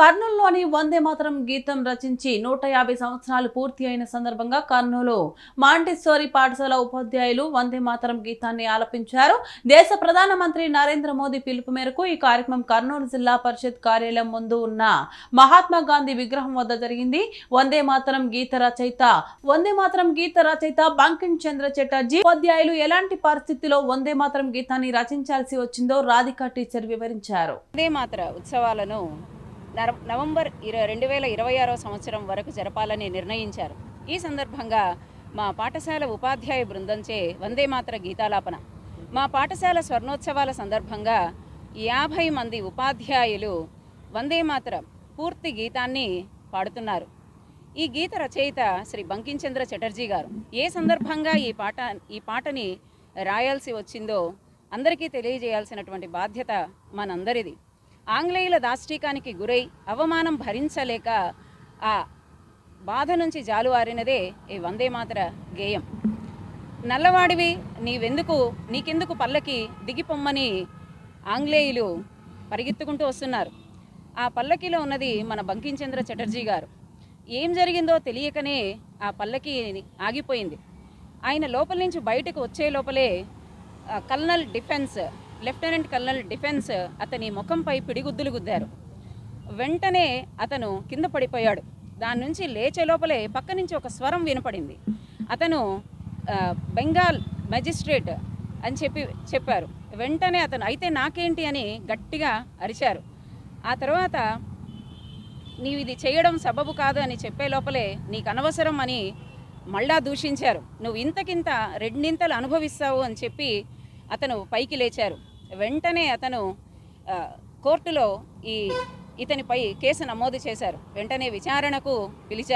కర్నూలులోని వందే మాతరం గీతం రచించి 150 సంవత్సరాలు పూర్తి అయిన సందర్భంగా కర్నూలు మాంటిస్సోరీ పాఠశాల ఉపాధ్యాయులు వందే మాతరం గీతాన్ని ఆలపించారు. దేశ ప్రధానమంత్రి నరేంద్ర మోదీ పిలుపు మేరకు ఈ కార్యక్రమం కర్నూలు జిల్లా పరిషత్ కార్యాలయం ముందు ఉన్న మహాత్మా గాంధీ విగ్రహం వద్ద జరిగింది. వందే మాతరం గీత రచయిత బంకిం చంద్ర చటర్జీ ఉపాధ్యాయులు ఎలాంటి పరిస్థితిలో వందే మాతరం గీతాన్ని రచించాల్సి వచ్చిందో రాధికా టీచర్ వివరించారు. వందే మాతర ఉత్సవాలను నవంబర్ 2026 సంవత్సరం వరకు జరపాలని నిర్ణయించారు. ఈ సందర్భంగా మా పాఠశాల ఉపాధ్యాయ బృందంచే వందే మాతర గీతాలాపన, మా పాఠశాల స్వర్ణోత్సవాల సందర్భంగా 50 మంది ఉపాధ్యాయులు వందే మాతర పూర్తి గీతాన్ని పాడుతున్నారు. ఈ గీత రచయిత శ్రీ బంకిం చంద్ర చటర్జీ గారు. ఏ సందర్భంగా ఈ పాటని రాయాల్సి వచ్చిందో అందరికీ తెలియజేయాల్సినటువంటి బాధ్యత మనందరిది. ఆంగ్లేయుల దాష్టీకానికి గురై అవమానం భరించలేక ఆ బాధ నుంచి జాలువారినదే ఈ వందే మాతర గేయం. నల్లవాడివి నీకెందుకు పల్లకి దిగిపొమ్మని ఆంగ్లేయులు పరిగెత్తుకుంటూ వస్తున్నారు. ఆ పల్లకిలో ఉన్నది మన బంకిం చంద్ర చటర్జీ గారు. ఏం జరిగిందో తెలియకనే ఆ పల్లకి ఆగిపోయింది. ఆయన లోపల నుంచి బయటకు వచ్చే లోపలే లెఫ్టినెంట్ కల్నల్ డిఫెన్స్ అతని ముఖంపై పిడిగుద్దులు గుద్దారు. వెంటనే అతను కింద పడిపోయాడు. దాని నుంచి లేచే లోపలే పక్క నుంచి ఒక స్వరం వినపడింది. అతను బెంగాల్ మెజిస్ట్రేట్ అని చెప్పారు. వెంటనే అతను అయితే నాకేంటి అని గట్టిగా అరిచారు. ఆ తర్వాత నీవు ఇది చేయడం సబబు కాదు అని చెప్పే లోపలే నీకు అనవసరం అని మళ్ళా దూషించారు. నువ్వు ఇంతకింత రెండింతలు అనుభవిస్తావు అని చెప్పి అతను పైకి లేచారు. వెంటనే అతను కోర్టులో ఇతనిపై కేసు నమోదు చేశారు. వెంటనే విచారణకు పిలిచారు.